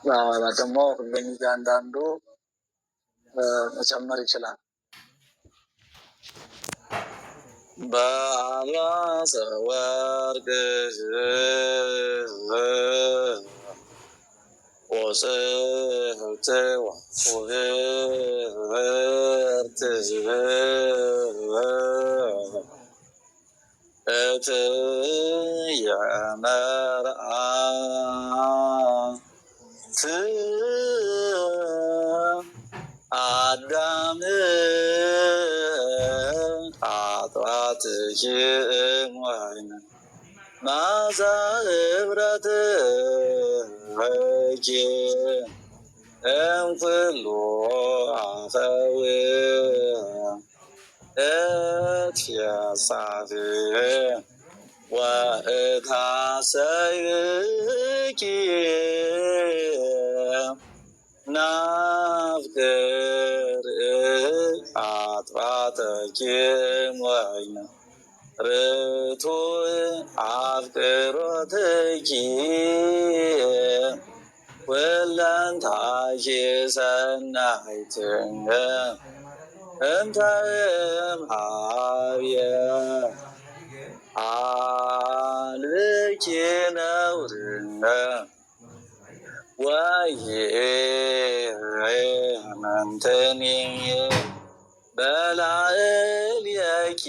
ደግሞ ሁሉም እያንዳንዱ መጨመር ይችላል። በአልባሰ ወርቅ ወጽሕፍት ወክብርት እትየ መርዓት አዳም አጥባትኪ ወይን ማዛ ህብረትኪ እምኩሉ አፈዊ እትፌሳህ ወእታሰይኪ ናፍቅር አጥባተኪ ወይን ርቱዕ አፍቅሮትኪ ወለንታኪ ሰናይት እንተ እምኀቤ አልብኪ ነውር ወይመንትኒ በላዕሌኪ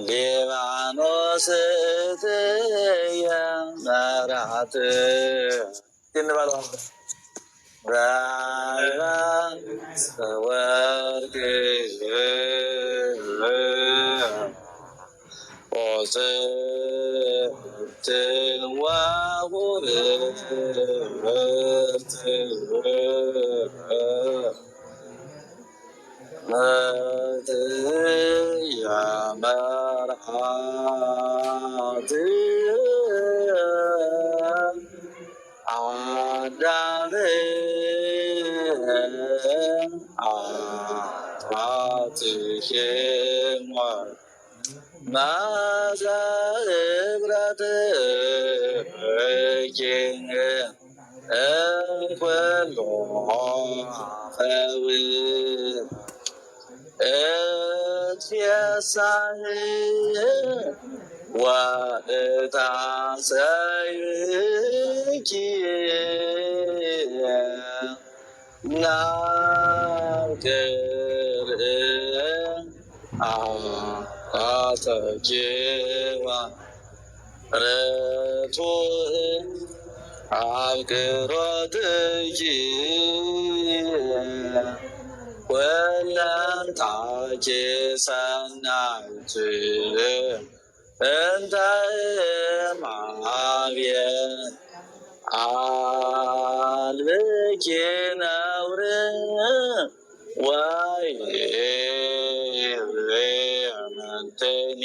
ሊባኖስ እትየ መርዓት በአልባሰ ወርቅ ወጽሕፍት ወክብርት እትየ መርዓት አዳም አጥባትኪ ማዛ ህብረትኪ እምኩሉ አፈዊ እትፌሳህ ወእታሰይኪ ናፍቅር አጥባተኪ ርቱዕ አፍቅሮትኪ ወለንታኪ ሰናይት እንተ እምኀቤ አልብኪ ነውር ወይመንትኒ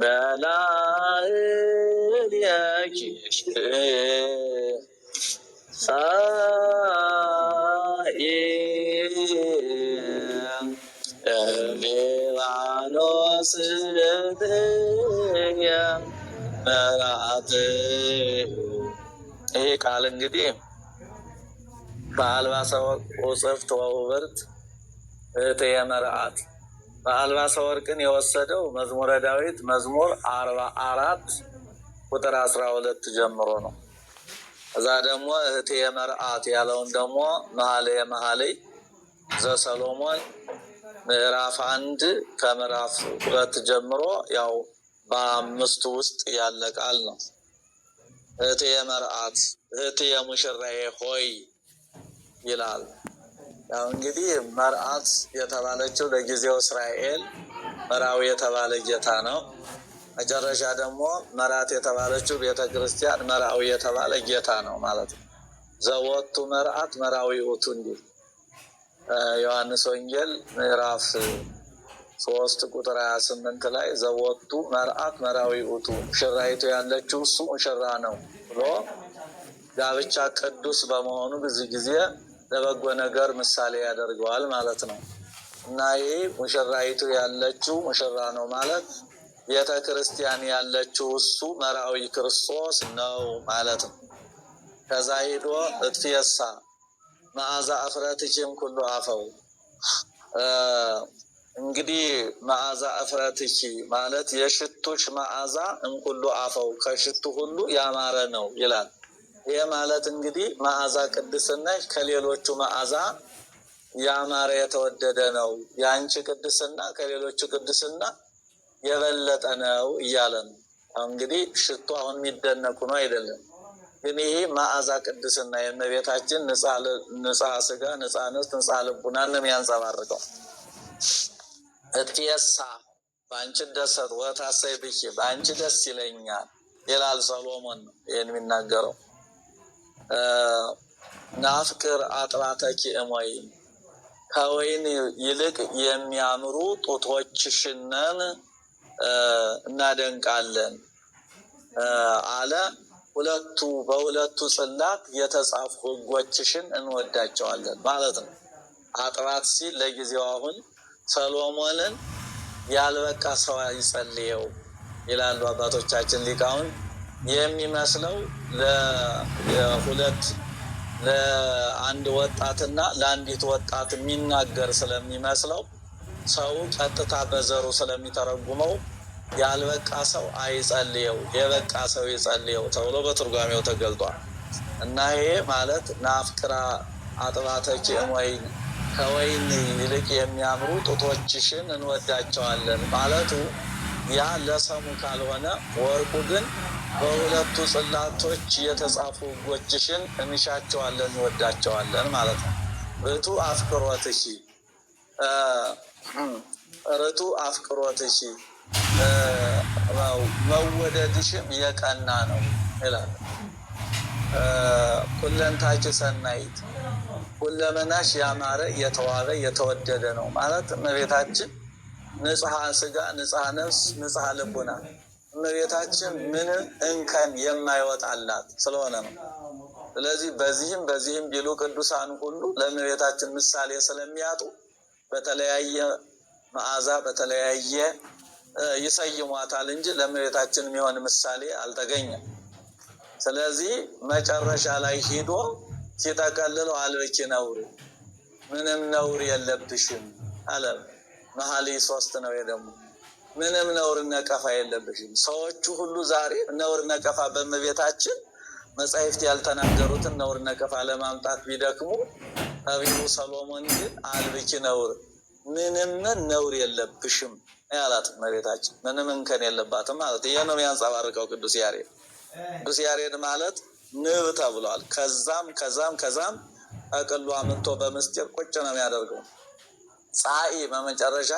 በላዕሌኪ ሊባኖስ እትየ መርዓት። ይህ ቃል እንግዲህ በአልባሰ ወጽሕፍት ወክብርት እትየ መርዓት በአልባሰ ወርቅን የወሰደው መዝሙረ ዳዊት መዝሙር 44 ቁጥር 12 ጀምሮ ነው። እዛ ደግሞ እህትየ መርዓት ያለውን ደግሞ መኃልየ መኃልይ ዘሰሎሞን ምዕራፍ 1 ከምዕራፍ 2 ጀምሮ ያው በአምስቱ ውስጥ ያለ ቃል ነው። እህትየ መርዓት እህትየ ሙሽራዬ ሆይ ይላል። ያው እንግዲህ መርዓት የተባለችው ለጊዜው እስራኤል፣ መራዊ የተባለ ጌታ ነው። መጨረሻ ደግሞ መራት የተባለችው ቤተክርስቲያን፣ መራዊ የተባለ ጌታ ነው ማለት ነው። ዘወቱ መርዓት መራዊ ውእቱ እንዲል ዮሐንስ ወንጌል ምዕራፍ 3 ቁጥር 28 ላይ ዘወቱ መርዓት መራዊ ውእቱ ሙሽራይቱ ያለችው እሱ ሙሽራ ነው ብሎ ጋብቻ ቅዱስ በመሆኑ ብዙ ጊዜ ለበጎ ነገር ምሳሌ ያደርገዋል ማለት ነው። እና ይሄ ሙሽራይቱ ያለችው ሙሽራ ነው ማለት ቤተ ክርስቲያን ያለችው እሱ መርአዊ ክርስቶስ ነው ማለት ነው። ከዛ ሄዶ እትፌሳ መዓዛ እፍረትኪም ኩሉ አፈው። እንግዲህ መዓዛ እፍረትኪ ማለት የሽቱሽ መዓዛ እንኩሉ አፈው ከሽቱ ሁሉ ያማረ ነው ይላል። ይህ ማለት እንግዲህ መዓዛ ቅድስናሽ ከሌሎቹ መዓዛ ያማረ የተወደደ ነው። የአንቺ ቅድስና ከሌሎቹ ቅድስና የበለጠ ነው እያለ ነው። እንግዲህ ሽቱ አሁን የሚደነቁ ነው አይደለም፣ ግን ይሄ መዓዛ ቅድስና የእመቤታችን ንጽሐ ስጋ፣ ንጽሐ ነፍስ፣ ንጽሐ ልቡናን ነው የሚያንጸባርቀው። እትፌሳ በአንቺ ደሰት ወታሰይ ብኪ በአንቺ ደስ ይለኛል ይላል ሰሎሞን ነው ይህን የሚናገረው። ናፍቅር አጥባተኪ እምወይን ከወይን ይልቅ የሚያምሩ ጡቶችሽንን እናደንቃለን አለ። በሁለቱ ጽላት የተጻፉ ሕጎችሽን እንወዳቸዋለን ማለት ነው። አጥባት ሲል ለጊዜው አሁን ሰሎሞንን ያልበቃ ሰው ይጸልየው ይላሉ አባቶቻችን ሊቃውን። የሚመስለው ለአንድ ወጣትና ለአንዲት ወጣት የሚናገር ስለሚመስለው ሰው ቀጥታ በዘሩ ስለሚተረጉመው ያልበቃ ሰው አይጸልየው የበቃ ሰው ይጸልየው ተብሎ በትርጓሜው ተገልጧል። እና ይሄ ማለት ናፍቅራ አጥባተኪ እምወይን ከወይን ይልቅ የሚያምሩ ጡቶችሽን እንወዳቸዋለን ማለቱ ያ ለሰሙ ካልሆነ፣ ወርቁ ግን በሁለቱ ጽላቶች የተጻፉ ሕጎችሽን እንሻቸዋለን እንወዳቸዋለን ማለት ነው። ርቱ አፍቅሮትኪ መወደድሽም የቀና ነው ይላል። ኩለንታኪ ሰናይት ሁለመናሽ ያማረ የተዋበ የተወደደ ነው ማለት እመቤታችን ንጽሐ ስጋ፣ ንጽሐ ነፍስ፣ ንጽሐ ልቡና እመቤታችን ምንም እንከን የማይወጣላት ስለሆነ ነው። ስለዚህ በዚህም ቢሉ ቅዱሳን ሁሉ ለእመቤታችን ምሳሌ ስለሚያጡ በተለያየ መዓዛ በተለያየ ይሰይሟታል እንጂ ለእመቤታችን የሚሆን ምሳሌ አልተገኘም። ስለዚህ መጨረሻ ላይ ሂዶ ሲጠቀልለው አልብኪ ነውር ምንም ነውር የለብሽም አለ። መኃልየ 3 ነው ደግሞ ምንም ነውር ነቀፋ የለብሽም። ሰዎቹ ሁሉ ዛሬ ነውር ነቀፋ በእመቤታችን መጻሕፍት ያልተናገሩትን ነውር ነቀፋ ለማምጣት ቢደክሙ፣ ጠቢቡ ሰሎሞን ግን አልብኪ ነውር ምንም ነውር የለብሽም ያላት እመቤታችን ምንም እንከን የለባትም ማለት ይሄ ነው የሚያንጸባርቀው ቅዱስ ያሬድ። ቅዱስ ያሬድ ማለት ንብ ተብሏል። ከዛም ጠቅሎ አምጥቶ በምስጢር ቁጭ ነው የሚያደርገው። ፀሐይ በመጨረሻ